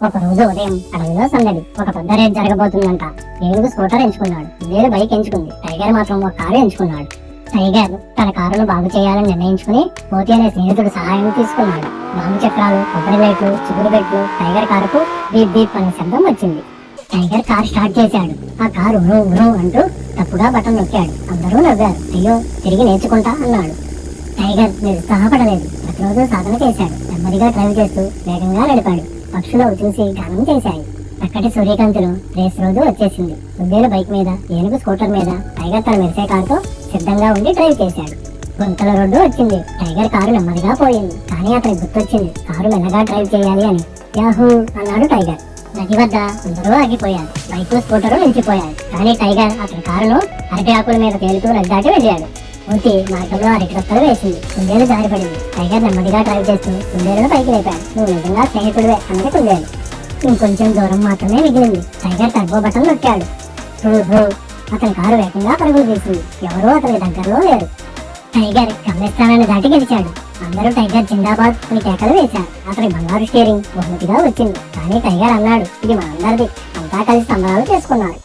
ఒక రోజు ఉదయం అడవిలో సందడి. ఒక పెద్ద రేట్ జరగబోతుందంట. ఏనుగు స్కూటర్ ఎంచుకున్నాడు, వేరు బైక్ ఎంచుకుంది. టైగర్ మాత్రం ఒక కారు ఎంచుకున్నాడు. టైగర్ తన కారును బాగు చేయాలని నిర్ణయించుకుని పోతి అనే స్నేహితుడు సహాయం తీసుకున్నాడు. బాంబు చక్రాలు, కొబ్బరి లైట్లు, చిగురు బెట్లు. టైగర్ కారుకు బీప్ బీప్ అనే శబ్దం వచ్చింది. టైగర్ కార్ స్టార్ట్ చేశాడు. ఆ కారు ఉరో ఉరో అంటూ తప్పుగా బటన్ నొక్కాడు. అందరూ నవ్వారు. అయ్యో, తిరిగి నేర్చుకుంటా అన్నాడు. టైగర్ నిరుత్సాహపడలేదు. ప్రతిరోజు సాధన చేశాడు. నెమ్మదిగా డ్రైవ్ చేస్తూ వేగంగా నడిపాడు. పక్షులు చూసి గానం చేశాయి. చక్కటి సూర్యకాంతిలో రేస్ రోజు వచ్చేసింది. కుందేలు బైక్ మీద, ఏనుగు స్కూటర్ మీద, టైగర్ తన మెరిసే కారుతో సిద్ధంగా ఉండి డ్రైవ్ చేశాడు. గుంతల రోడ్డు వచ్చింది. టైగర్ కారు నెమ్మదిగా పోయింది. కానీ అతనికి గుర్తొచ్చింది కారు మెల్లగా డ్రైవ్ చేయాలి అని. యాహూ అన్నాడు టైగర్. నది వద్ద అందరూ ఆగిపోయారు. బైక్ స్కూటరు నిలిచిపోయాయి. కానీ టైగర్ అతని కారును అరటి ఆకుల మీద తేలుతూ నది దాటి వెళ్ళాడు. మూతి మార్గంలో అరటి రొక్కలు వేసింది. కుందేలు జారిపడింది. టైగర్ నెమ్మదిగా డ్రైవ్ చేస్తూ కుందేలును పైకి లేపాడు. నువ్వు నిజంగా స్నేహితుడివే అన్నది కుందేలు. ఇంకొంచెం దూరం మాత్రమే మిగిలింది. టైగర్ టర్బో బటన్ నొక్కాడు. అతని కారు వేగంగా పరుగులు తీసింది. ఎవరూ అతని దగ్గరలో లేరు. టైగర్ గమ్యస్థానాన్ని దాటి గెలిచాడు. అందరూ టైగర్ జిందాబాద్ అని కేకలు వేశారు. అతని బంగారు స్టీరింగ్ బహుమతిగా వచ్చింది. కానీ టైగర్ అన్నాడు, ఇది మనందరిది. అంతా కలిసి సంబరాలు చేసుకున్నారు.